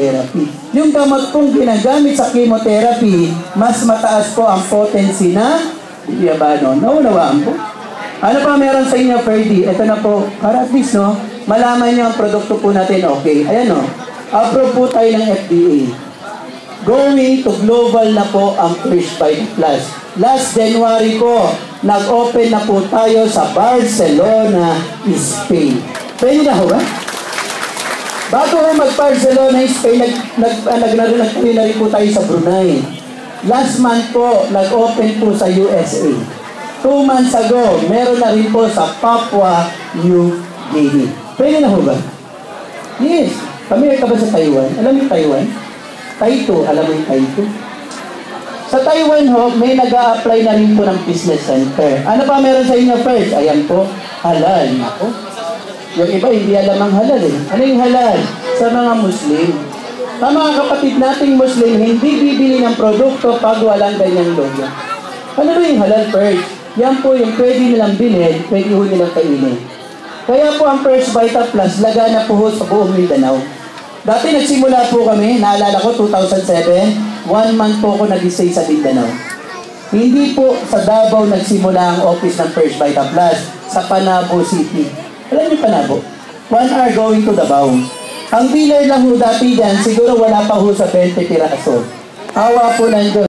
chemotherapy. Yung gamot pong ginagamit sa chemotherapy, mas mataas po ang potency na diabetes. Naunawaan po? Ano pa meron sa inyo, Ferdy? Ito na po, para at least, no, malaman nyo ang produkto po natin, okay. Ayan, no, approve po tayo ng FDA. Going to global na po ang First Bite Plus. Last January po, nag-open na po tayo sa Barcelona, Spain. Pwede na ho ba? Bago ko mag-Barcelona, Spain, nag-kami na rin po tayo sa Brunei. Last month po, nag-open po sa USA. 2 months ago, meron na rin po sa Papua New Guinea. Pwede na ho ba? Yes. Familiar ka ba sa Taiwan? Alam mo Taiwan? Taito. Alam mo yung Taito? Sa Taiwan ho, may nag-a-apply na rin po ng business center. Ano pa meron sa inyo first? Ayan po, halal. Ako. Yung iba, hindi alam ang halal eh. Ano yung halal? Sa mga Muslim. Sa mga kapatid nating Muslim, hindi bibili ng produkto pag walang ganyang logo. Ano ba yung halal first? Yan po yung pwede nilang bilhin, pwede ho nilang kainin. Kaya po ang First Vita Plus, lagana po sa buong Mindanao. Dati nagsimula po kami, naalala ko, 2007, 1 month po ako nag-stay sa Mindanao. Hindi po sa Davao nagsimula ang office ng First Vita Plus, sa Panabo City. Alam niyo Panabo? 1 hour going to Davao. Ang dealer lang ho dati dyan, siguro wala pa ho sa 20 piraso. Awa po ng Diyos.